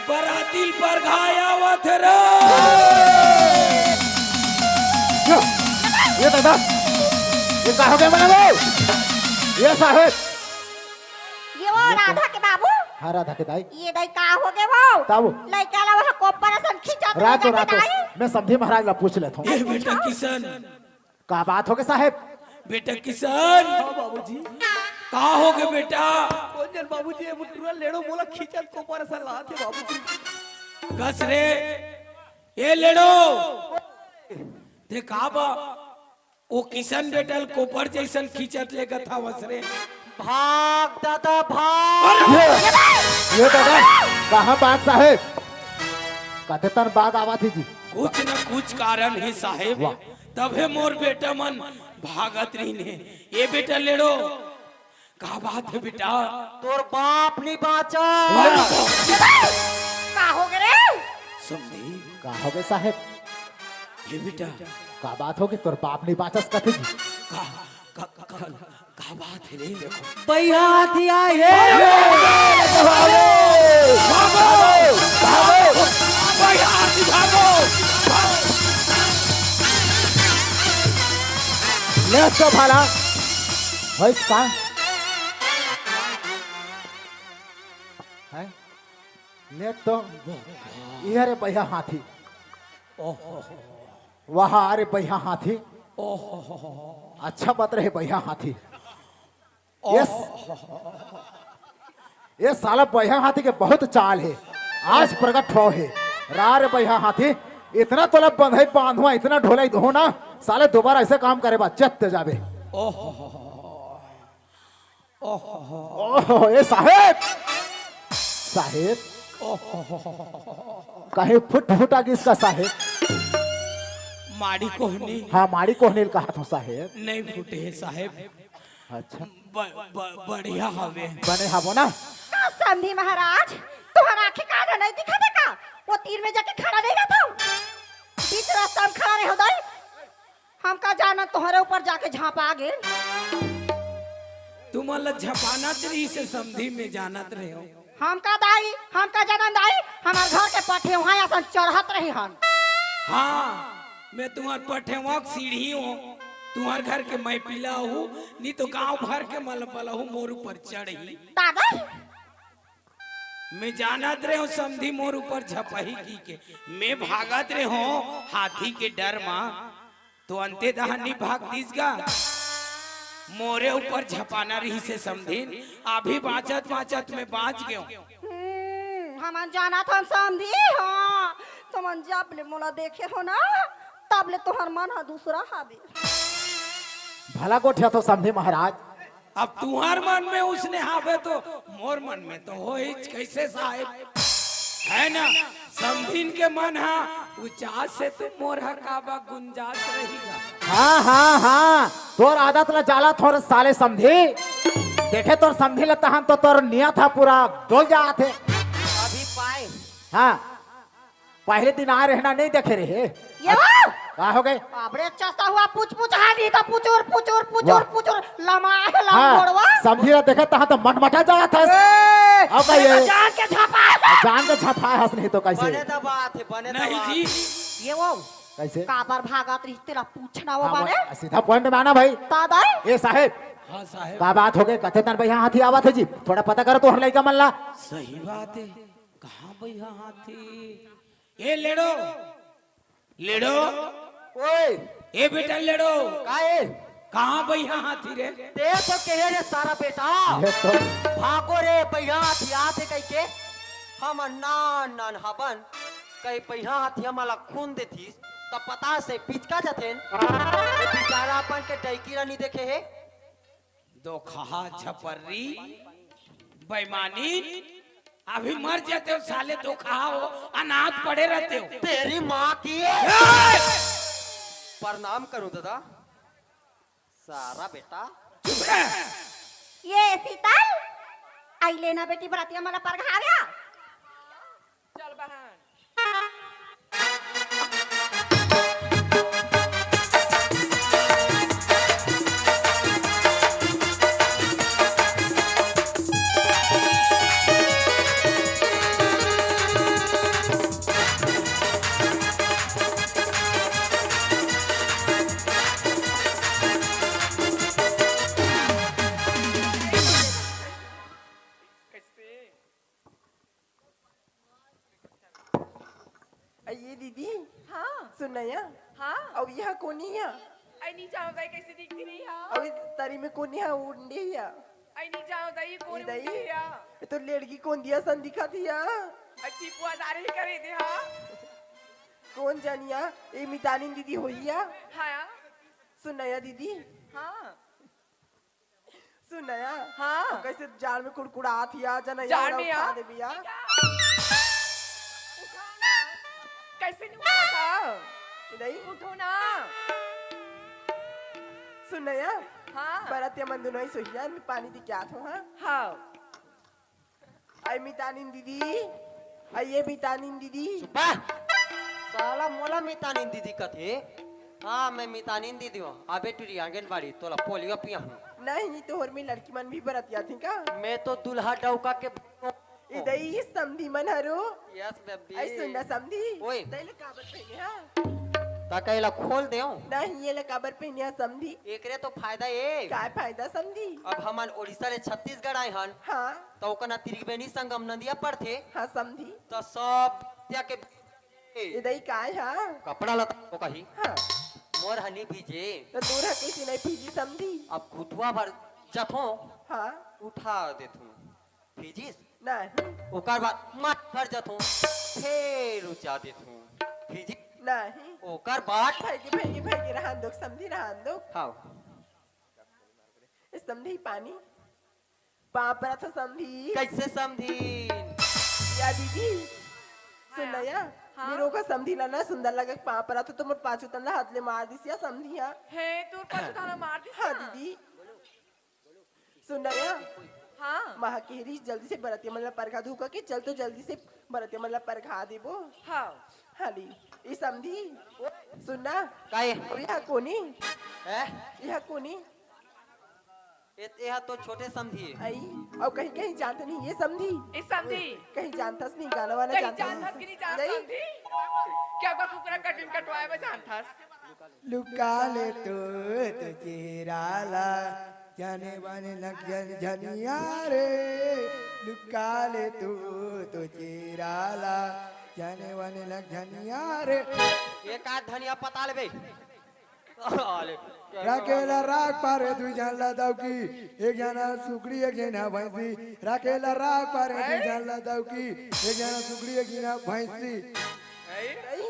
बरातिल पर घायावत रे। ये दादा ये का हो गया मना वो ये साहेब ये वो राधा के बाबू। हाँ राधा के दाई ये दाई का हो गए वो ताऊ लइका ला वह कोपर सन खिंचा रातो रातो मैं समझी महाराज ला पूछ लेता हूँ ए बेटा किशन, का बात हो गई साहेब बेटा किशन बाबूजी का हो गए बेटा? कौन जन बाबूजी ये मुट्ठुरा लेड़ो बोला खींचत को पर सा लात है बाबूजी। कस रे ये लेडो देखा बा ओ किशन बेटल कोपर जैसन खींचत लेगा था वसरे। भाग दादा भाग। ये दादा कहाँ बात साहेब कहते तर बाग आवा थी जी कुछ न कुछ कारण है साहेब, तबे मोर बेटा मन भागत रही ने। ये बेटा लेडो का बात है बेटा? तोर बाप नहीं बाचा। का हो गए रे? समझी का हो गए साहेब ये बेटा का बात होगी तोर बाप नहीं बाचस कहते जी का का का, का, का बात है रे? देखो भैया हाथी आए है। भैया हाथी भागो। ले तो भाला भाई का है ले तो ये रे भैया हाथी वहाँ अरे भैया हाथी अच्छा बत रहे भैया हाथी ये साला भैया हाथी के बहुत चाल है आज प्रकट हो है रा रे भैया हाथी इतना तोला बंधाई बांधुआ इतना ढोलाई हो ना साले दोबारा ऐसे काम करे बा चत जाबे ओहो ये साहेब साहेब कहीं फुट फुटा किसका साहेब माड़ी कोहनी हाँ माड़ी कोहनील कहा था साहेब नहीं फूटे है साहेब। अच्छा बढ़िया हवे बने हाबो ना का संधि महाराज तुम्हारा आंखें का नहीं दिखा देखा वो तीर में जाके खड़ा नहीं रहता बीच रास्ता में खड़ा रहे हो दाई हम का जाना तुम्हारे ऊपर जाके झापा गए। तुम अल्लाह झपाना तेरी से समधी में जानत रहे हो। हम का जन्म दाई हमार घर के पठे वहां ऐसा चढ़त रही हन। हाँ मैं तुम्हार पठेवा सीढ़ी हूँ, तुम्हार घर के मैं पिला हूँ, नहीं तो गांव भर के मलपला हूँ मोर ऊपर चढ़ी। दादा मैं जानत रहे हूँ समधी मोर ऊपर झपही की के मैं भागत रहे हूँ हाथी के डर माँ तो अंते दहानी भाग दीसगा मोरे ऊपर झपाना रही से समधी अभी बाचत बाचत में बाच गयो। हम जाना था समझी हाँ तुम जब ले मोला देखे हो ना तब ले तुम्हार मन हा दूसरा हावे भला गोठिया तो समझे महाराज अब तुम्हार मन में उसने हावे तो मोर मन में तो हो ही कैसे साहेब है ना। समधीन के मन हा उचास से तो मोर हा काबा गुंजास रहेगा। हाँ तोर आदत ला जाला थोर साले समझी देखे तोर समझी लेता हम तो तोर नियत था पूरा डोल जा थे अभी पाए हाँ पहले दिन आ रहना नहीं देखे रहे ये वो क्या हो गए अबरे चस्ता हुआ पूछ हानी तो पुचुर लमा है लंगोड़वा हाँ समझी ला देखे तहाँ तो मटमटा जा था अब ये जान के छापा जान के छापा हंस नहीं तो कैसे बने दबात है बने नहीं दबात। जी ये वो कैसे काबर भागत रही तेरा पूछना वो हाँ, बारे सीधा पॉइंट में आना भाई दादा ए साहेब हाँ साहेब का बात हो गई कथे तन भैया हाथी आवा थे जी थोड़ा पता करो तो हर लड़का मन ला सही बात है। कहाँ भैया हाथी ये लेडो लेडो ओए ए बेटा लेडो काए कहाँ भैया हाथी रे? ते तो कहे रे सारा बेटा ये तो भागो रे भैया हाथी आते कह के हम नान हबन कई भैया हाथी हमारा खून देथीस तो पता से पिचका जाथेन ये बेचारा अपन के टैकी रानी देखे है दो खहा छपरी बेईमानी अभी मर जाते हो साले दो खहा हो अनाथ पड़े रहते हो। तेरी माँ की प्रणाम करूं दादा सारा बेटा चुप रह। ये शीतल आई लेना बेटी बरातिया मला पर घा गया चल बहन ये दीदी हाँ सुनया हाँ अब यह कोनी है आई नहीं जाओ दाई कैसे दिखती रही है अब तरी में कोनी है उंडे है आई नहीं जाओ दाई कौन ये दाई दिखती है ये तो लड़की कौन दिया सन दिखा थी या अच्छी पुआदारी करे दे हाँ कौन जानिया ये मितानी दीदी हुई या हाँ सुनया दीदी हाँ सुनया हाँ कैसे जाल में कुड़कुड़ा थी या जना जाल में उठा आ? दे बिया उठो ना कैसे नहीं उठाता ये दाई उठो ना सुनया हाँ बरातिया मंदु नहीं सोहिया मैं पानी दी क्या थो हां हाँ आई मितानी दीदी आई ये मितानी दीदी बा साला मोला मितानी दीदी कथे हाँ मैं मितानी दीदी हूँ अबे टूरी आंगनबाड़ी तोला पोलियो पिया हूँ नहीं तो और में लड़की मन भी बरातिया थी का मैं तो दुल्हा डौका के इदई समधी मन हरो यस बेबी आई सुनना समधी ओए। दई ले काबर पहने हां ताकैला खोल दे नहीं ये ले काबर पहने हां समधी एकरे तो फायदा ए काय फायदा समधी अब हमन ओडिशा ले छत्तीसगढ़ आए हन हां तो ओकना त्रिवेणी संगम नदिया पर थे हां समधी तो सब त्या के इदई काय हां कपड़ा लता को कही हां मोर हनी भीजे तो दूर है किसी नहीं फीजी समधी अब घुटवा भर जथो हां उठा देथू भीजिस नहीं ओकर बाद मत भर जथो फिर उचा देथू भीजी नहीं ओकर बाद भागी रहन दो समधी रहन दो हाउ इस समधी पानी बाप रा तो समधी कैसे समझीन या दीदी सुनया हाँ। मेरो का समधी ला ना सुंदर लगे पाप रा तो तुम पाछू तन हाथ ले मार दिस या समधी या है तू पर थाना मार दी हाँ दीदी सुनया हाँ महा केरी जल्दी से बरतिया मतलब परखा धुका के चल तो जल्दी से बरतिया मतलब परखा देबो हाँ हाली ई समधी सुनना काए और यह कोनी है यह कोनी यह तो छोटे समझिए आई और कहीं कहीं जानते नहीं ये समधी इस समझी कहीं जानता नहीं गाना वाला कहीं जानता जानथस कि नहीं जान नहीं समझी क्या का कुकरा कटिंग कटवाए में जानथस लुका ले तो चेराला जाने वाने लग झनिया रे लुका ले तो चेराला जाने वाने लग झनिया रे एक आध धनिया पता लेबे आले राकेला राग पारे तू जानला दाउकी एक जना सुकड़ी एक जना भैंसी राकेला राग पारे तू जानला दाउकी एक जना सुकड़ी एक जना भैंसी नहीं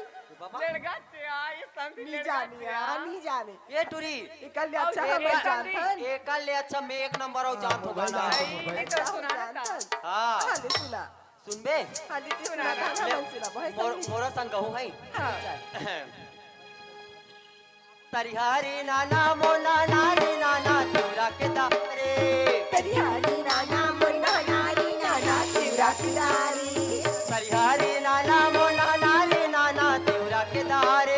लड़का ते आए समझी नहीं जाने यार नहीं जाने ये टूरी इकल अच्छा और हम ये जानता एक ले अच्छा मैं एक नंबर हो जान तो गाना नहीं तो सुना था हां हाले सुना सुनबे हाले ती सुना गाना मन सुना बहुत मोर मोरा संग हूं है हाँ तरिहारी नाना मोना नारी नाना तोरा के दारे करियाली नाना मोना नारी नाना तेरा किदारी तरिहारी नाना मोना नारी नाना तोरा के दारे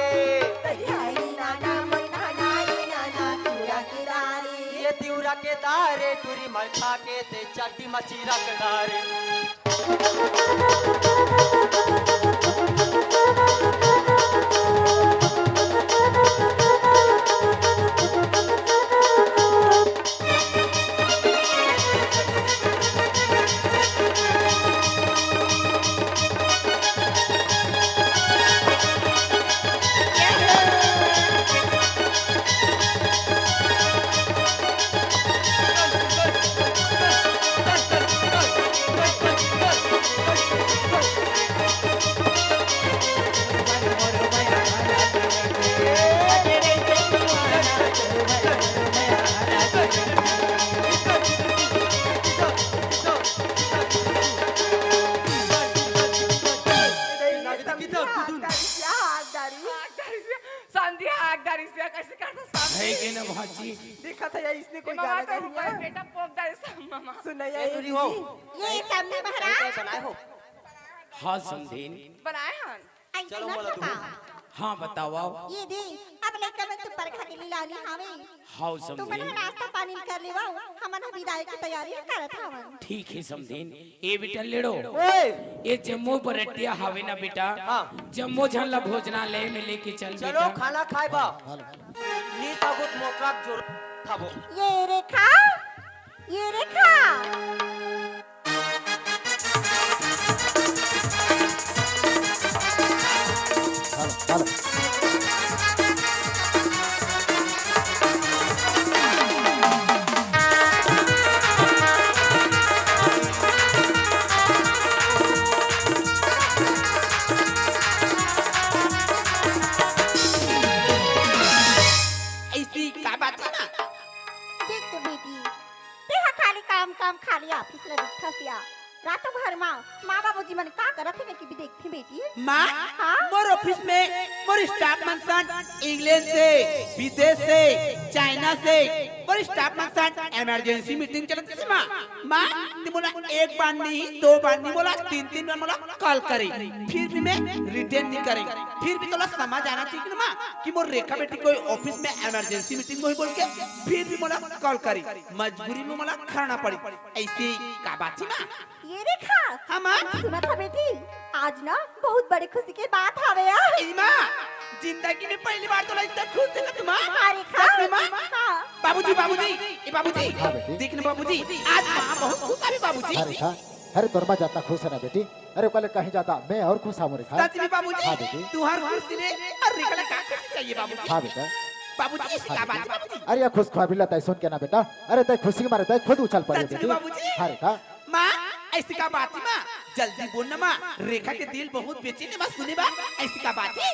करियाली नाना मोना नारी नाना तेरा किदारी ये तिउरा के दारे टूरी मर खा के ते चाटी मची रख दारे संध्या आगदारी से कैसे करता है कि ना भाजी देखा था यार इसने कोई मामा गाना तो गाया ऊपर बेटा पोक दे सब मामा सुना ये यार टूरी हो ये सामने महाराज बनाए हो हाँ समधीन बनाए हन आई चलो सुना बोला तू। था हाँ बताओ ये दे अब लेकर मैं तू परखा के लिए लानी हावे हाँ तू मन समधीन नाश्ता पानी कर लेवा हमन विदाई की तैयारी करत हवन ठीक है समधीन ए बेटा लेड़ो ओए ये जम्मू बरटिया हावे ना बेटा हाँ। जम्मू झल्ला भोजनालय में लेके चल चलो बेटा खाना खाएबा नी तागुत मोकराक जोर खाबो ये रेखा काम काम खाली ऑफिस ले बैठा सिया रात भर माँ माँ बाबूजी मन का करत है कि भी देखती बेटी माँ हाँ? मोर ऑफिस में मोर स्टाफ मन सन इंग्लैंड से विदेश से चाइना से मोर स्टाफ मन सन इमरजेंसी मीटिंग चलत है माँ ती बोला एक बार नहीं दो बार नहीं बोला तीन बार बोला कॉल करे फिर भी मैं रिटर्न नहीं करे फिर भी थोड़ा समझ आना चाहिए ना माँ कि मोर रेखा बेटी कोई ऑफिस में इमरजेंसी मीटिंग में बोल के फिर भी बोला कॉल करे मजबूरी में बोला खाना पड़ी ऐसी का बात थी माँ ये रेखा हाँ माँ सुना था बेटी आज ना बहुत बड़ी खुशी की बात हवे यार माँ जिंदगी में पहली बार तो इतना खुश देखा तुम हाँ रेखा सच में माँ हाँ बाबूजी बाबूजी ए बाबूजी हाँ बेटी। देखना बाबूजी आज माँ बहुत खुश है बाबूजी हाँ रेखा, अरे तोरमा जाता खुश है ना बेटी? अरे कल कहीं जाता मैं और खुश हूँ रेखा। सच में बाबूजी हाँ बेटी। तू हर खुशी ने और निकला का खुशी चाहिए बाबूजी हाँ बेटा। बाबूजी इसकी क्या बात है बाबूजी अरे ये खुश खबरी लता सुन के ना बेटा, अरे तय खुशी के मारे तय खुद उछल पड़े सच में बेटी। बाबूजी? हाँ रेखा। माँ ऐसी का बात है माँ जल्दी बोल ना माँ रेखा के दिल बहुत बेचैन है माँ सुने बा ऐसी का बात है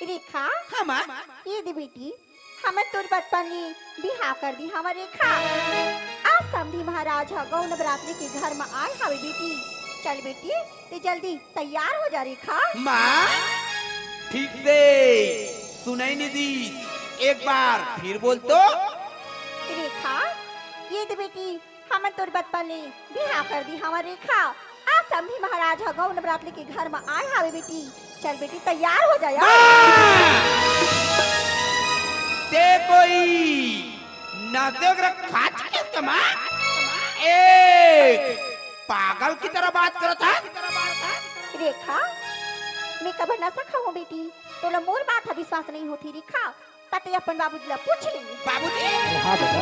रेखा हाँ माँ ये दे बेटी हमें तोर बचपन में बिहार कर दी हमारे रेखा आज समधी महाराज हा गौ नवरात्रि के घर में आए हवे बेटी चल बेटी ते जल्दी तैयार हो जा रेखा माँ ठीक से सुनाई नहीं दी एक बार फिर बोल तो रेखा ये दे बेटी हमें तोर बचपन में बिहार कर दी हमारे रेखा आज समधी महाराज हा गौ नवरात्रि के घर में आए हवे बेटी चल बेटी तैयार हो जा यार ते कोई ना देख रहा खाच के तमा एक पागल की तरह बात करो था रेखा मैं कभी न सका हूँ बेटी तोला मोर बात है विश्वास नहीं होती रेखा तते अपन बाबूजी ला पूछ लेंगे बाबूजी हाँ बेटा।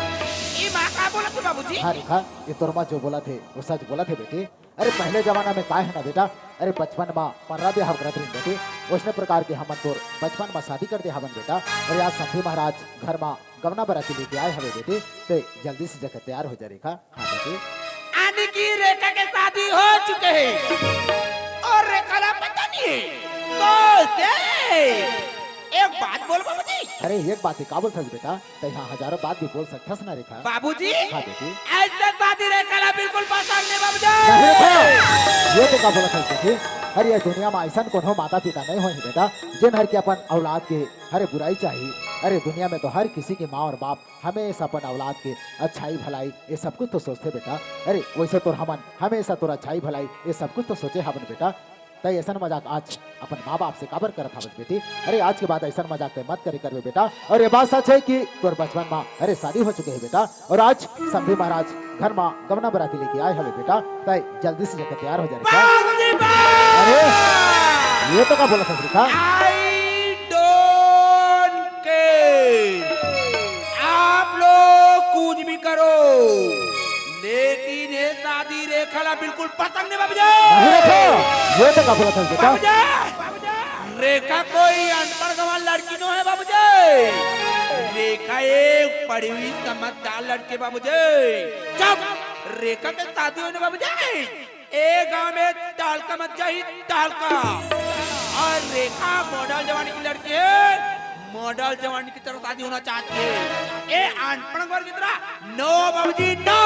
ये माँ का बोला तू बाबूजी हाँ रेखा, ये तोरमा जो बोला थे वो सच बोला थे बेटी। अरे पहले जमाना में का है ना बेटा, अरे बचपन में पंद्रह ब्याह करत रही बेटी उसने प्रकार के हमन तोर बचपन में शादी कर दे हवन बेटा। और आज समधी महाराज घर में गवना बराती लेके आए हवे बेटी, तो जल्दी से जगह तैयार हो जा रेखा। हाँ बेटी। आने की रेखा के शादी हो चुके हैं और रेखा ला पता नहीं है तो से एक बात बोल बाबूजी अरे एक बात है काबुल सच बेटा, तो यहाँ हजारों बात भी बोल सकता ना रेखा। बाबूजी हाँ बेटी। ऐसे बात ही रेखा ला बिल्कुल पसंद नहीं नहीं बाबूजी रेखा, ये तो का बोला था बेटी। अरे ये दुनिया में ऐसा कोनो माता पिता नहीं हो बेटा जिन हर के अपन औलाद के हरे बुराई चाहिए। अरे दुनिया में तो हर किसी के माँ और बाप हमेशा अपन औलाद के अच्छाई भलाई ये सब कुछ तो सोचते बेटा। अरे वैसे तो हमन हमेशा तोर अच्छाई भलाई ये सब कुछ तो सोचे हमन बेटा। तय ऐसा मजाक आज अपन माँ बाप से काबर करत हवस बेटी। अरे आज के बाद ऐसा मजाक मत करे करबे बेटा। और ये बात सच है कि तोर बचपन में अरे शादी हो चुके है बेटा और आज समधी महाराज घर में गवना बराती लेके आए हवे बेटा, तय जल्दी से जगह तैयार हो जा रेखा। बाबूजी अरे ये तो का बोला था रेखा। आई डोंट केयर आप लोग कुछ भी करो लेकिन ये शादी रेखा ला बिल्कुल पसंद नहीं बाबूजी नहीं रेखा, ये तो का बोला था बेटा। बाबूजी रेखा कोई अनपढ़ गंवार लड़की नो है बाबूजी रेखा एक पढ़ी हुई समझदार लड़की बाबूजी जब रेखा के शादी होने बाबूजी एक गांव में डालका मत जाही डालका और रेखा मॉडल जवानी की लड़की है मॉडल जवानी की तरह शादी होना चाहती है ए अनपढ़ गंवार की तरह नो बाबूजी नो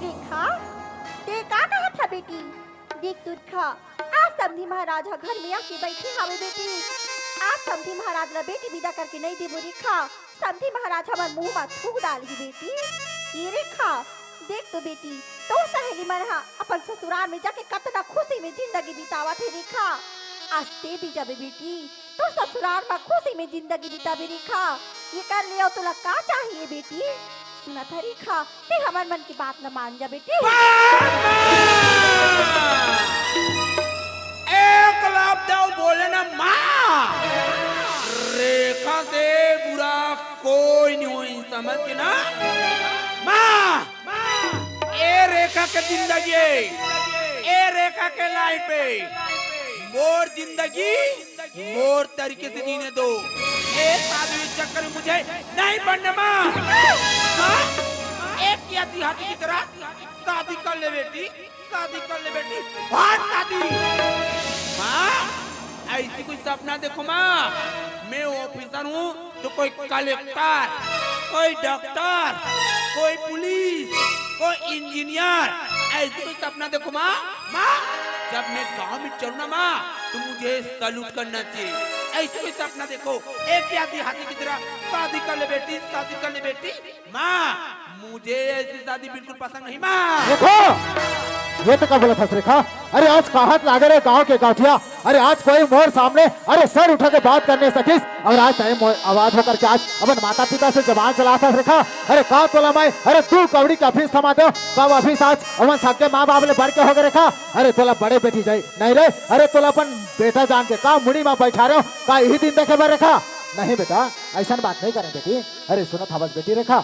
रेखा ते का कहा था बेटी देख तुरखा आज समधी महाराज हा घर में आके बैठे हवे बेटी आज समधी महाराज ला बेटी विदा करके नहीं देबो रेखा समधी महाराज हमार मुंह में थूक डाली बेटी ये रेखा देख तो बेटी तो सहेली मन हा अपन ससुराल में जाके कतना खुशी में जिंदगी बितावत है रेखा आज ते भी जाबे बेटी तो ससुराल में खुशी में जिंदगी बिताबे रेखा ये कर लियो तुला का चाहिए बेटी सुना था रेखा ते हमार मन की बात न मान जा बेटी एक लफ्ज बोले ना माँ रेखा से बुरा कोई नहीं हुई समझ के ना माँ ए रेखा के जिंदगी ए रेखा के लाइफ पे मोर जिंदगी मोर तरीके से जीने दो ए शादी चक्कर में मुझे नहीं बनना माँ एक या हाथी की तरह शादी कर ले बेटी शादी कर ले बेटी बहुत शादी माँ ऐसी कोई सपना देखो माँ मैं ऑफिसर हूँ तो कोई कलेक्टर कोई डॉक्टर, कोई पुलिस, कोई इंजीनियर, ऐसे कोई सपना देखो माँ। माँ जब मैं गांव में चलूँ ना माँ तो मुझे सैल्यूट करना चाहिए। ऐसे कोई सपना देखो, एक या देहाती की तरह शादी कर ले बेटी, शादी कर ले बेटी। माँ मुझे ऐसी शादी बिल्कुल पसंद नहीं माँ। देखो ये तो क्या बोला था रेखा। अरे आज कहात लागे रे गांव के गाठिया। अरे आज कोई मोर सामने अरे सर उठा के बात करने सकिस और आज टाइम आवाज होकर के आज अपन माता पिता से जबान चलाता रेखा। अरे का तोला मैं अरे तू कवड़ी का फीस थमा दो कब ऑफिस आज अवन साके माँ बाप ले बढ़ के हो गए रेखा। अरे तोला बड़े बेटी जाई नहीं रे। अरे तोला अपन बेटा जान के का मुड़ी में बैठा रहे हो का यही दिन देखे बार रेखा। नहीं बेटा ऐसा बात नहीं करें बेटी। अरे सुनो था बस बेटी रेखा।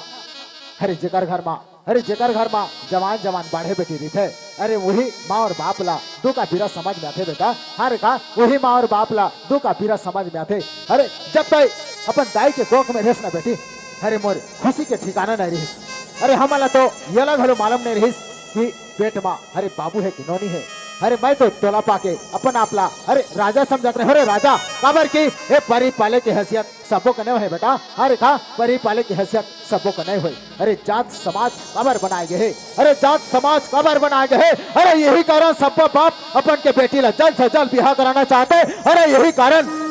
अरे जेकर घर माँ अरे जेकर घर माँ जवान जवान बाढ़े बेटी रही थे। अरे वही माँ और बाप ला दो का पीरा समझ में आते बेटा। हाँ रेखा वही माँ और बाप ला दो का पीरा समझ में आते। अरे जब तक अपन दाई के गोख में रेस ना बेटी अरे मोर खुशी के ठिकाना नहीं रही। अरे हमारा तो ये लग हलो मालूम नहीं रही कि पेट माँ अरे बाबू है कि नोनी है। अरे मैं तो तोला पाके अपन आपला अरे राजा समझत रहे। अरे राजा काबर की ए परी पाले की हैसियत सबो का नहीं है बेटा। अरे खा परी पाले की हैसियत सबो का नहीं हुई। अरे जात समाज काबर बनाए गए। अरे जात समाज काबर बनाए गए। अरे यही कारण सब बाप अपन के बेटी ला जल्द से जल्द बिहार कराना चाहते। अरे यही कारण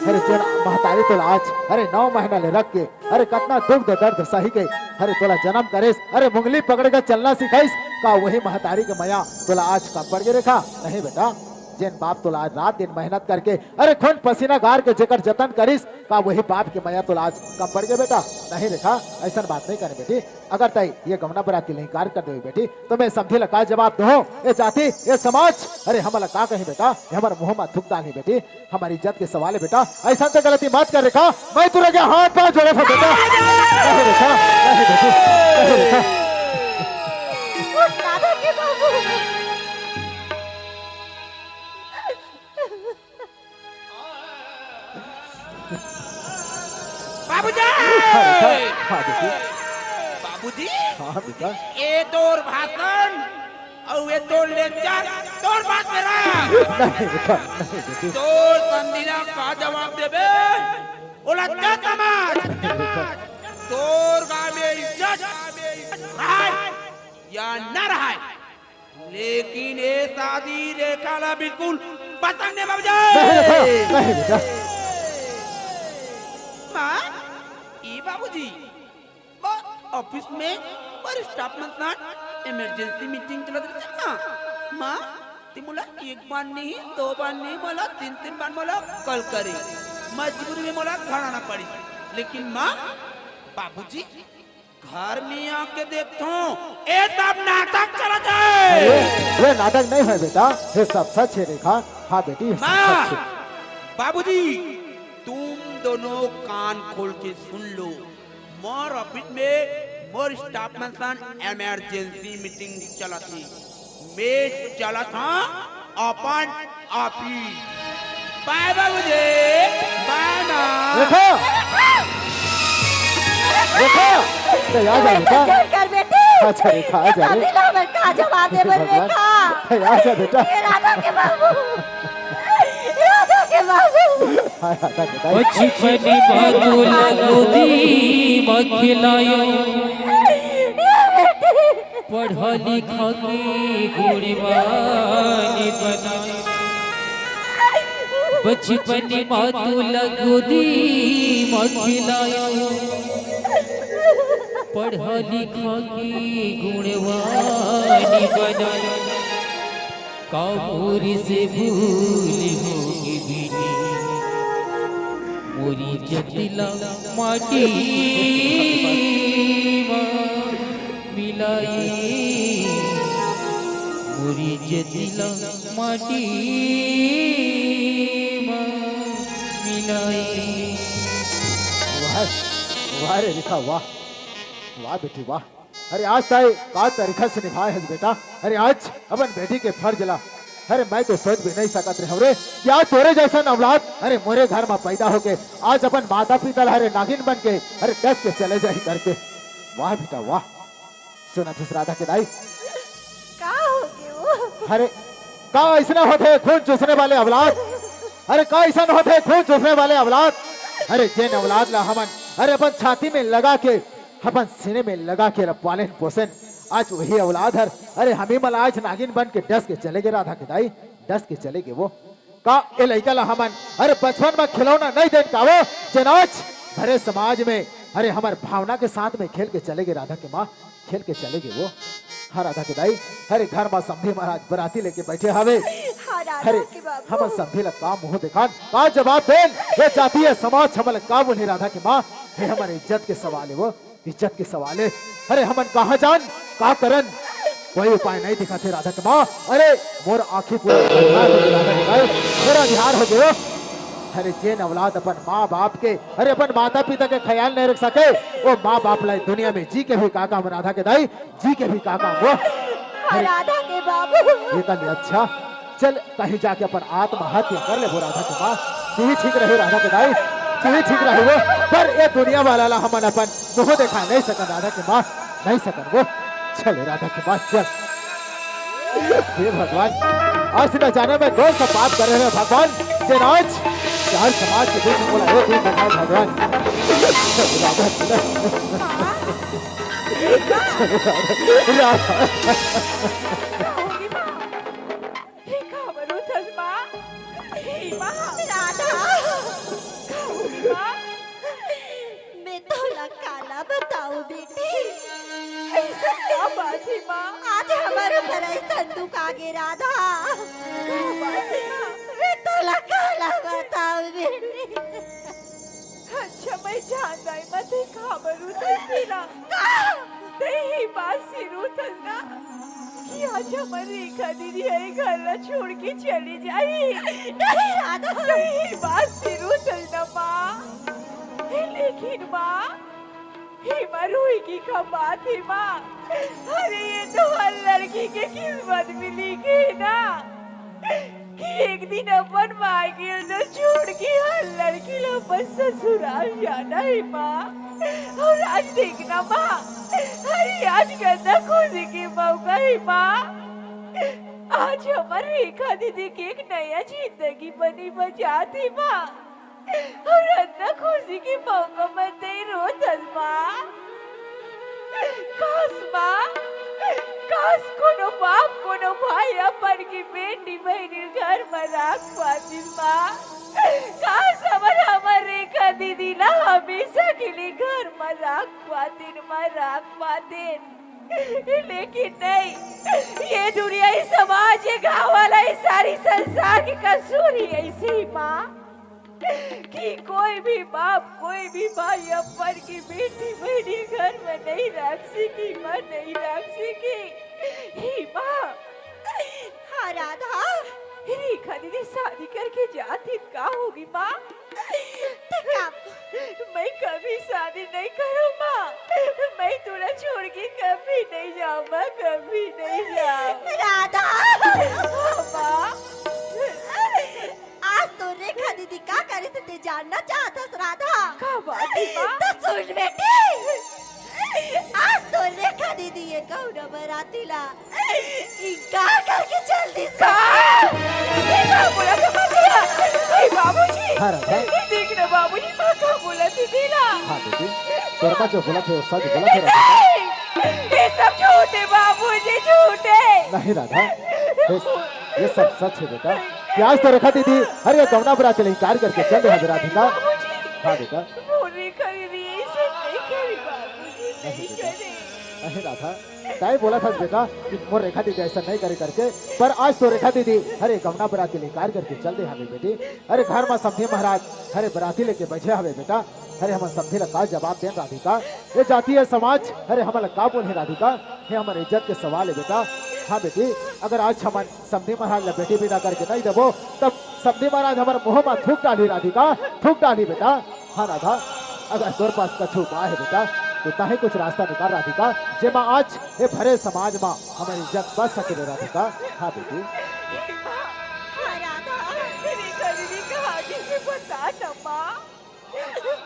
अरे जो महतारी तो आज अरे 9 महीना ले रख के अरे कितना दुख दर्द सही के अरे तोला जन्म करेस। अरे मुंगली पकड़ के चलना सिखाइस का वही महतारी के मया तोला आज कब पड़ गए रेखा। नहीं बेटा जिन बाप तोला आज रात दिन मेहनत करके अरे खून पसीना गार के जेकर जतन करिस का वही बाप के मया तोला आज कब पड़ गए बेटा। नहीं रेखा ऐसा बात नहीं करे बेटी। अगर तय ये गमना बराती नहीं कार कर दे बेटी तो मैं समझी लगा जवाब दो ये जाति ये समाज अरे हमारा का कहीं बेटा हमारा मुंह में थुकता नहीं बेटी। हमारी इज्जत के सवाल है बेटा। ऐसा तो गलती मत कर रेखा। मैं तुझे क्या हाथ पाँव जोड़े था बेटा। नहीं रेखा नहीं बेटी नहीं रेखा। राधा के बाबू बाबूजी हाँ बेटी बाबूजी हाँ बेटा। ये तोर भाषण और ये तोर लेक्चर तोर बात मेरा नहीं बेटा नहीं बेटी। तोर संदिला का जवाब देबे ओला क्या समाज तोर गाँव में इज्जत रहा या न रहा। लेकिन ये शादी रेखा ला बिल्कुल पसंद नहीं बाबूजी। नहीं बेटा माँ ई बाबूजी ऑफिस में पर स्टाफ मतलब इमरजेंसी मीटिंग चलत रही ना माँ ती मोला एक बार नहीं 2 बार नहीं मोला 3 बार मोला कॉल करी मजबूरी में मोला घर आना पड़ी। लेकिन माँ बाबूजी घर में आके देखो ये सब नाटक चलत है। ये नाटक नहीं है बेटा ये सब सच है रेखा। हाँ बेटी ये सब माँ सच है। बाबूजी तुम दोनों कान खोल के सुन लो। मोर ऑफिस में मोर स्टाफ मंसान इमरजेंसी मीटिंग चला थी। मैं चला था अपन ऑफिस। बाय बाबूजी बाय ना। देखो देखो तो याद है बेटा। चल कर बेटी अच्छा रेखा आ जा रे। का जवाब दे बेटा। आ जा बेटा। ये राधा के बाबू राधा के बाबू हाँ हाँ बेटा। बचपनी बादुल गोदी मखिलायो पढ़ा लिखा के गुणवानी बना। बचपनी बादुल गोदी मखिलायो पढ़ा लिखा के गुणवानी बना। काबूरी से भूल होगी भी मोरी जटिला माटी मिलाई। मोरी जटिला माटी मिलाई। वाह वाह रे रेखा वाह वाह बेटी वाह। अरे आज ताई का तरीका से निभाए है बेटा। अरे आज अपन बेटी के फर्ज ला। अरे मैं तो सोच भी नहीं सकत रहे हमरे कि आज तोरे जैसा औलाद अरे मोरे घर में पैदा होके आज अपन माता पिता अरे नागिन बन के अरे दस के चले जाए करके। वाह बेटा वाह। सुना थी राधा के दाई का हो गयो। अरे का ऐसा होते खून चूसने वाले औलाद। अरे का ऐसा होते खून चूसने वाले औलाद। अरे जेन औलाद ला हमन अरे अपन छाती में लगा के अपन सीने में लगा के पालन पोषण आज वही औलाद है। अरे हमी मल आज नागिन बन के डस के चले गए राधा के दाई, डस के चले गए वो का ए लइका ला हमन अरे बचपन में खिलौना नहीं देन का वो जनाज भरे समाज में अरे हमारे भावना के साथ में खेल के चले गए राधा के माँ, खेल के चले गए वो। हाँ राधा के दाई हरे घर में समधी महाराज बराती लेके बैठे हवे। अरे हम समधी ला का मुंह दिखान का जवाब देन ये जातीय समाज हमल का बोले राधा के माँ। हे हमारे इज्जत के सवाल है वो, इज्जत के सवाल है। अरे हमन कहाँ जान का करन कोई उपाय नहीं दिखाते राधा के माँ। अरे मोर आँखी पूरा अंधार हो गई राधा के दाई, पूरा अंधार हो गयो। अरे जेन औलाद अपन माँ बाप के अरे अपन माता पिता के ख्याल नहीं रख सके वो माँ बाप लाई दुनिया में जी के भी का काम राधा के दाई, जी के भी का काम वो। राधा के बाबू ये कल अच्छा चल कहीं जाके अपन आत्महत्या कर ले वो राधा के माँ। तू ठीक रहे राधा के दाई, तू ठीक रहे वो। पर ये दुनिया वाला ला हमन अपन मुँह देखा नहीं सकन राधा के माँ, नहीं सकन वो। चल राधा के माँ चल। हे भगवान आज न जाने में कौन सा पाप कर रहे हैं भगवान जे आज चार समाज के बीच में बोला एक ही भगवान राधा मैं तो काला बताऊं बेटी क्या बात है माँ? आज हमारे भलाई संदूक आगे राधा मैं तो काला बताऊं बेटी। अच्छा मैं जानता है मत खबर उतरला तेरी बात सिर उतरना कि आज हमारी रेखा दीदी है घर ना छोड़ के चली जाए। नहीं राधा तेरी बात सिर उतरना माँ, लेकिन माँ हिमा रोई की का बात है माँ। अरे ये तो हर लड़की के किस्मत में लिखी है ना कि एक दिन अपन माँ के तो छोड़ के हर लड़की लो बस ससुराल जाना है माँ। और आज देखना माँ, अरे आज गंदा खुशी के मौका है माँ। आज हमारी रेखा दीदी की एक नया जिंदगी बनी बचाती माँ। और अन्ना खुशी की मौका मत दे रोतल माँ। काश माँ, काश कोनो बाप कोनो भाई अपन की बेटी बहनी घर में राख पाती माँ। काश हमार रेखा दीदी ना हमेशा के लिए घर में राख पाते। लेकिन नहीं, ये दुनिया ये समाज ये गाँव वाला ये सारी संसार की कसूर ही ऐसी ही माँ कि कोई भी बाप कोई भी भाई अपन की बेटी बहनी घर में नहीं रख सकी माँ, नहीं रख सकी ही माँ। हाँ राधा रेखा दीदी शादी करके जाती क्या होगी माँ? मैं कभी शादी नहीं करूँ माँ, मैं तुरा छोड़ के कभी नहीं जाऊँ माँ, कभी नहीं जाऊँ राधा। माँ आज तो रेखा दीदी का करे से ते जानना चाहता राधा। क्या बात है माँ? तो सुन बेटी, आज तो रेखा दीदी ये कौन बराती ला इनकार करके चल दी। बोला तो मत दिया। ए बाबूजी, हाँ राधा देख ना बाबूजी माँ का बोला थी दिला। हाँ बेटी तेरे पास जो बोला थे वो सच बोला थे राधा। ये सब झूठे बाबूजी झूठे। नहीं राधा ये सब सच है बेटा। प्याज तो रखा दीदी अरे गौना बरात ले इनकार करके चल रहे हैं राधिका। हाँ बेटा बोली करी रही है इसे नहीं करी बाबूजी, नहीं करे। अरे राधा ताई बोला था बेटा कि मोर रेखा दीदी ऐसा नहीं करे करके, पर आज तो रेखा दीदी अरे गौना बराती ले इनकार करके चल रहे हमें बेटी। अरे घर में समझे महाराज अरे बराती लेके बैठे हवे बेटा। अरे हम समझे लगा जवाब दें राधिका, ये जातीय समाज अरे हम लगा बोले राधिका, ये हमारे इज्जत के सवाल है बेटा। हाँ बेटी अगर आज हम समधी महाराज बेटी विदा करके नहीं देवो तब समधी महाराज हमारे मुँह में थूक डाली राधिका, थूक डाली बेटा। हाँ राधा अगर तोर पास कछु उपाय है बेटा तो ताही कुछ रास्ता निकाल राधिका, जेमा आज ये भरे समाज में हमारी इज्जत बच सके राधिका। हाँ बेटी हाँ राधा, रेखा दीदी का आगे से बता ना माँ,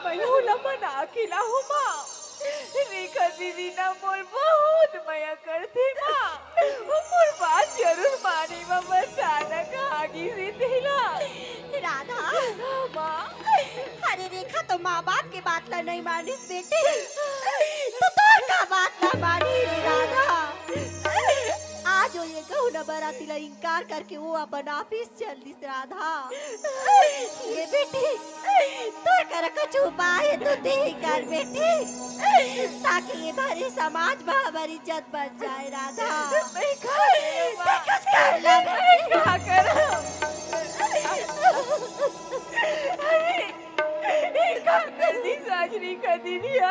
मैं होला मना अकेला हूँ माँ। रेखा दीदी ना मोर बहुत माया करती माँ, मोर बात जरूर मानी माँ, बताना का आगे से दिला। राधा माँ अरे रेखा तो माँ बाप के बात ला नहीं मानिस बेटी, तो बाराती ला इनकार करके वो अपन ऑफिस चल दिस राधा। ये बेटी तो कर कुछ उपाय तो दे कर बेटी, ताकि ये भरी समाज में हमारी इज्जत बच जाए राधा। मैं कुछ कर ला बेटी। क्या करो? क्या कर दी साजरी कर दी दिया?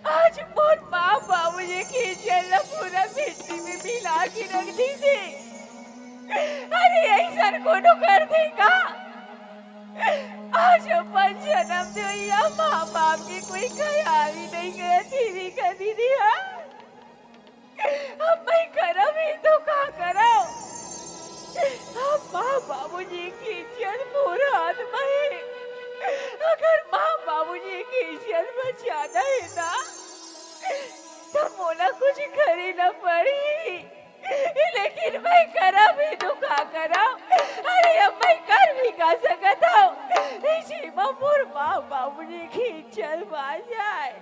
आज मोर पापा मुझे खींचल पूरा मिट्टी में मिला के रख दी थी। अरे ऐसा कोनो कर देगा? आज अपन जन्म दिया माँ बाप की कोई ख्याल ही नहीं गया थी कर दी दिया। अब मैं करो भी तो क्या करो? अब माँ बाबू जी की इज्जत पूरा हाथ में। अगर माँ बाबू जी की इज्जत बचाना है ना तो मोला कुछ करी न पड़ी, लेकिन मैं करा भी तो क्या करा? अरे अब मैं कर भी का सकता हूँ इसी मोर माँ बाबू जी की इज्जत बच जाए।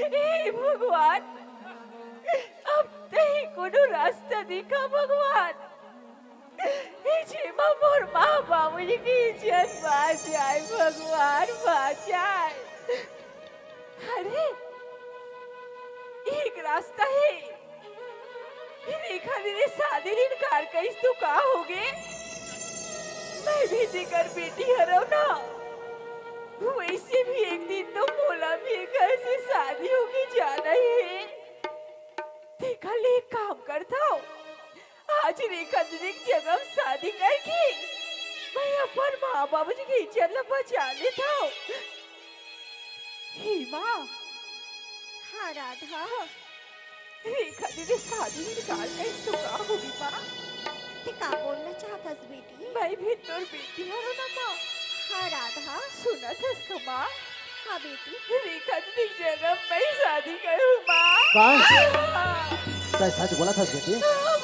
हे भगवान, अब नहीं कोनो रास्ता दिखा भगवान। मोर माँ बाबू जी की इज्जत बच जाए भगवान, बच जाए। अरे एक रास्ता है। रेखा दीदी शादी दिन कार कहीं तो का होगे? मैं भी जिकर बेटी हरो ना, वैसे भी एक दिन तो बोला भी घर से शादी होगी जाना है। देखा ले एक काम करता हूँ, आज रेखा दीदी की जगह शादी करके मैं अपन माँ बाबू जी की इज्जत ला बचा लेता हूँ। हिमा, हाँ राधा, रेखा दीदी शादी निकाल कर तो का होगी माँ? ते का बोलना चाहतस बेटी? मैं भी तोर बेटी हरो ना माँ। हाँ राधा, सुना था इसका माँ? हाँ बेटी। रेखा दीदी की जगह मैं शादी करूँ माँ। क्या सच बोला था बेटी?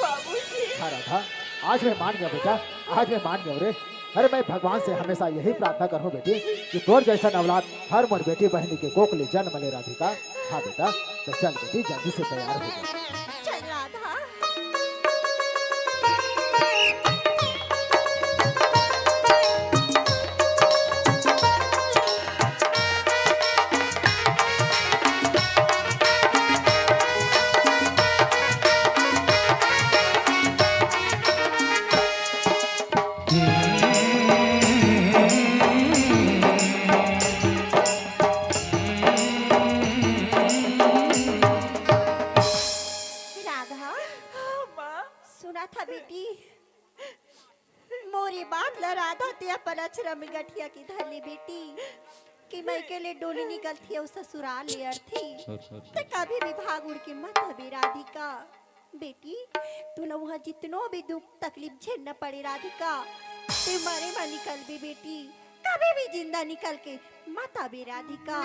बाबूजी। हाँ राधा, आज मैं मान गया बेटा, आज मैं मान गया रे। अरे मैं भगवान से हमेशा यही प्रार्थना करूँ बेटी कि तोर जैसा औलाद हर मोर बेटी बहनी के कोख ले जन्म ले राधिका। हाँ बेटा, तो चल बेटी जल्दी से तैयार हो जा। चल राधा। में गठिया की धरली बेटी कि मैं के लिए डोली निकलती है ससुराल ले अर्थी तो कभी भी भाग उड़ के मत हबे राधिका। बेटी तू न वहाँ जितनो भी दुख तकलीफ झेलना पड़े राधिका, ते मरे में निकल भी बेटी, कभी भी जिंदा निकल के मत आबे राधिका।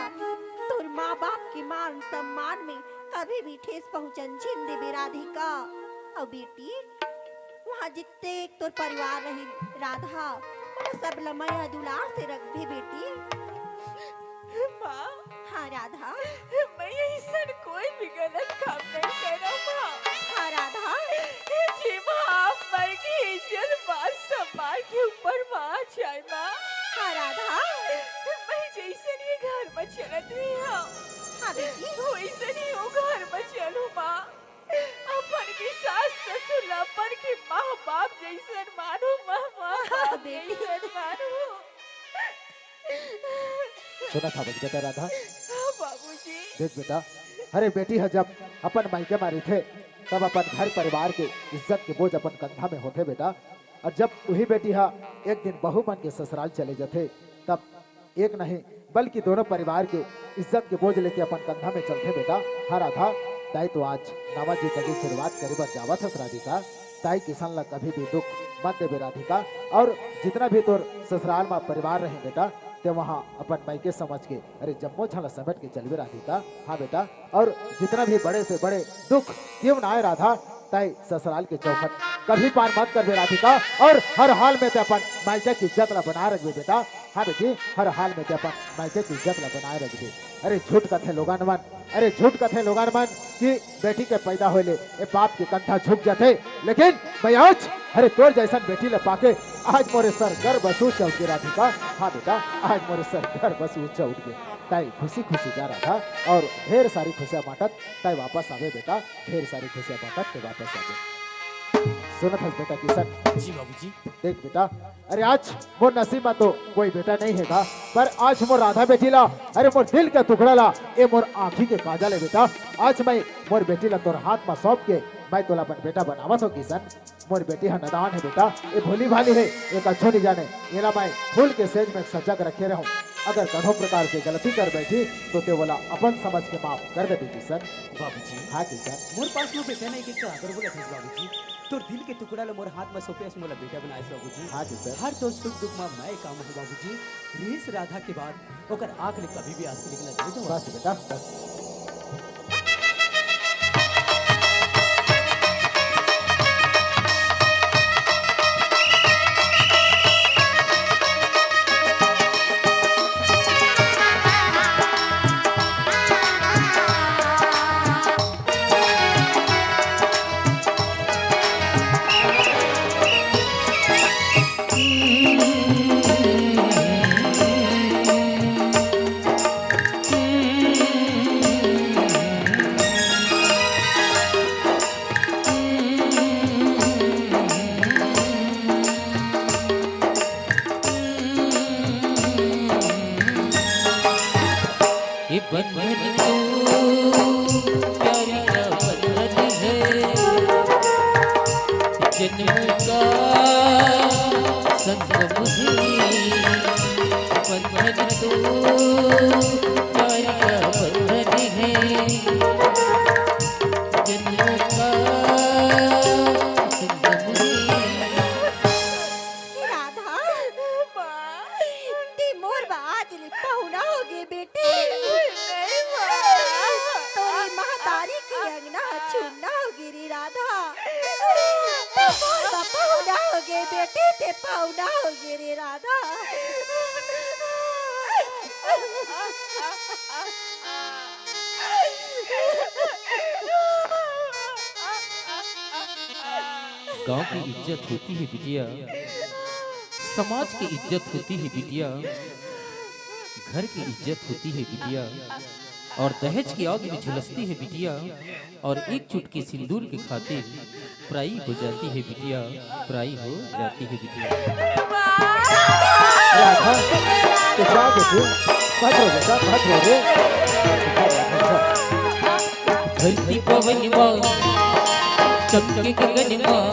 तोर माँ बाप के मान सम्मान में कभी भी ठेस पहुँचन झेल देबे राधिका। और बेटी वहाँ जितने एक तोर परिवार रही राधा, वो सब लमया दुलार से रख भी बेटी। माँ, हाँ राधा, मैं ऐसा कोई भी गलत काम नहीं करा माँ। हाँ राधा, जी माँ आप मर की इज्जत बात सम्मान के ऊपर माँ चाहे माँ। हाँ राधा, मैं जैसे ये घर में चलत रही हूँ, हाँ बेटी, वैसे नहीं वो घर में चलूँ माँ। अपन की सास ससुर अपन की माँ बाप जैसे मानो माँ, माँ बाप जैसे मानो। सुना था बेटा राधा? बाबूजी। देख बेटा, अरे बेटी है जब अपन मायके मारी थे तब अपन घर परिवार के इज्जत के बोझ अपन कंधा में होते बेटा, और जब वही बेटी है एक दिन बहू बन के ससुराल चले जाते तब एक नहीं बल्कि दोनों परिवार के इज्जत के बोझ लेके अपन कंधा में चलते बेटा। हाँ राधा, ताई तो आज नामा जी कभी शुरुआत करे बर जावत हस राधिका, ताई किसान ला कभी भी दुख मत देवे राधिका। और जितना भी तोर ससुराल में परिवार रहे बेटा ते वहाँ अपन मायके समझ के अरे जम्मो छाला समेट के चलवे राधिका। हाँ बेटा, और जितना भी बड़े से बड़े दुख क्यों ना आए राधा, तय ससुराल के चौखट कभी पार मत कर बे राधिका, और हर हाल में ते अपन मायके की इज्जत ला बनाए रखबे बेटा। हाँ बेटी, हर हाल में ते अपन मायके की इज्जत ला बनाए रखबे। अरे झूठ कथे लोगन मन, अरे झूठ कथे लोगन मन कि बेटी के पैदा होले ए बाप के कंधा झुक जाते, लेकिन मैं आज अरे तोर जैसन बेटी ले पाके आज मोरे सर गर्व बसू चौक के राधिका। हाँ बेटा, आज मोरे सर गर्व बसू चौक के तय खुशी खुशी जा रहा था, और ढेर सारी खुशियां बांटत तय वापस आवे बेटा, ढेर सारी खुशियां बांटत ते वापस आवे। सुनत हस बेटा किशन? जी बाबूजी। देख बेटा, अरे आज मोर नसीब में तो कोई बेटा नहीं हैगा, पर आज मोर राधा बेटी ला, अरे मोर दिल के टुकड़ा ला, ए मोर आँखी के काजल है बेटा। आज मैं मोर बेटी ला तोर हाथ में सौंप के मैं तोला अपन बेटा बनावत हो किशन। मोर बेटी हा नदान है बेटा, ये भोली भाली है, एक अच्छो नहीं जाने, येला मैं फूल के सेज में सजा कर रखे रहूं। अगर कठोर प्रकार से गलती कर बैठी तो ते बोला अपन समझ के माफ कर दे किशन। बाबूजी हाँ किशन, मोर पास में बेटा नहीं कितना अगर बोला थे बाबूजी, तोर दिल के टुकड़ा ले मोर हाथ में सौंपे मोला बेटा बनाए बाबूजी। हाँ किशन, हर तो सुख दुख में मैं काम है बाबूजी। रीस राधा के बाद ओकर आंख ले कभी भी आंसू निकला दे तो बस बेटा बस। ये बंधन तो प्यार का बंधन है, जन्म का संगम है। बंधन तो प्यार का बंधन है, जन्म का संगम है। राधा ती मोर बाज ले पहुना हो गए बेटी। तोरी महतारी की अंगना छूना हो गिरी राधा। ते मोर बा पहुना हो गए बेटी, ते पहुना हो गिरी राधा। गांव की इज्जत होती है बिटिया, समाज की इज्जत होती है बिटिया, घर की इज्जत होती है बिटिया, और दहेज की आग में झुलसती है बिटिया, और एक चुटकी सिंदूर के खातिर पराई हो जाती है बिटिया, पराई हो जाती है बिटिया। राधा तो जा बेटी, मत रो बेटा, मत रो रे। धरती पवन माँ चमके गगन माँ,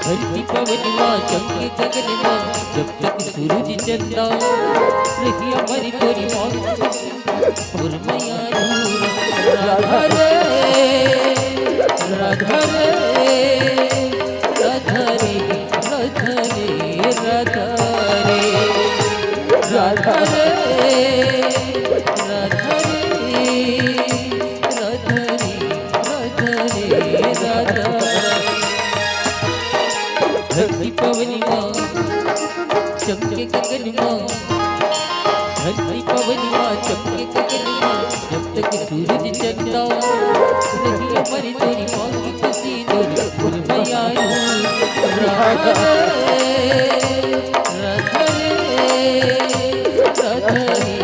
धरती पवन माँ चमके गगन माँ, जब तक सूरज चंदा रही हमारी तोरी माँ और मैया राधा रे राधा रे राधा रे राधा रे राधा रे राधा रे राधा रे राधा रे राधा रे। धरती पवन माँ चमके गगन माँ, धरती पवन माँ चमके गगन माँ, जब तक सूरज चंदा रही हमारी तोरी माँ की खुशी डोरी फूल मैया राधा रे राधा रे राधा रे राधा रे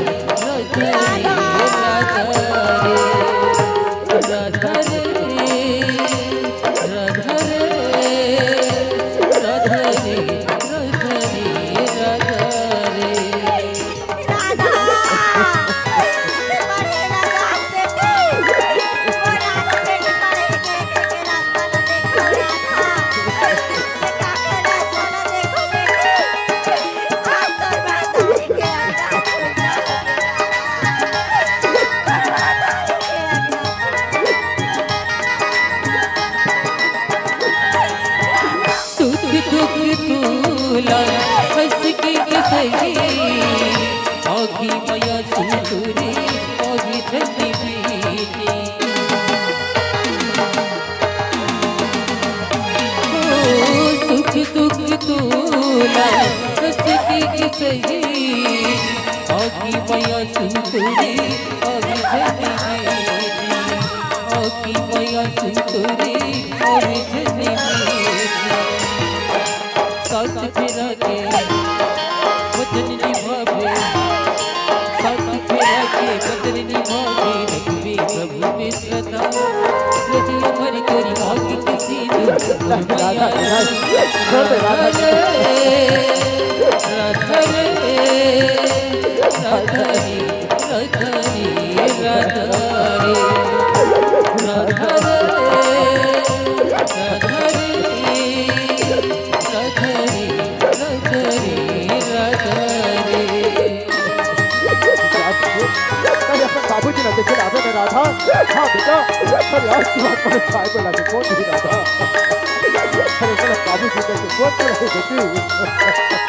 राधा रे राधा रे राधा रे राधा रे राधा रे राधा बड़े राधा बेटी, वो राधा बेटी बड़े के रास्ता न देखो राधा। देखा के रास्ता न देखो बेटी। सही आकी मैया सुतरी और जनी मेरी आकी मैया सुतरी और जनी मेरी साथ फेरा के वचन निभावे साथ फेरा के वचन निभावे रखबे प्रभु में श्रद्धा यदि अमर करी आगे किसी दूर मैया छोड़ दे राधा जी। राधा रे राधा रे राधा रे राधा रे राधा रे राधा रे राधा रे राधा रे अरे अपने बाबू जी ना देखे राधा ने राधा हाँ बेटा अरे आज की बात पर चाय को लगे कौन थी राधा अरे चलो बाबू जी कहते कौन सी रही बेटी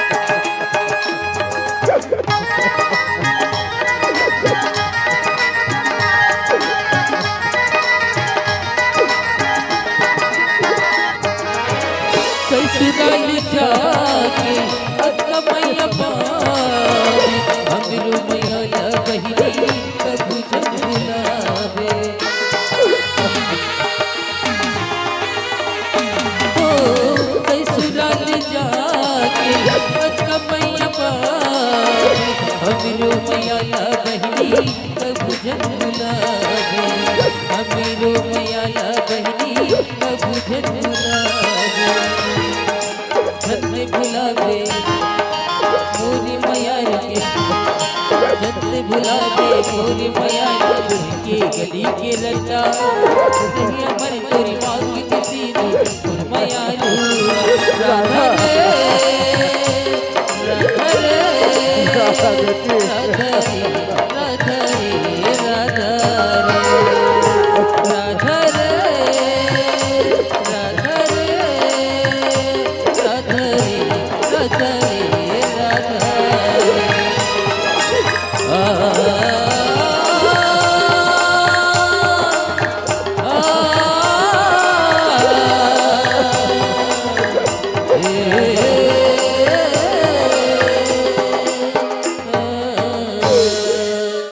ससुराल जाके अक्का मैया पावे हमरू मैया ला बहिनी कबू जब बुलावे ओ ससुराल जाके अक्का मैया पावे हमरू मैया ला बहिनी कबू जब बुलावे हमरू मैया ला बहिनी कबू जब बुलावे जत्ते बुलावे मोरी मैया के जत्ते बुलावे मोरी मैया के गली के लट्टा दुनिया भर तोरी माँ की किसी ने मैया राधा रे राधा रे राधा रे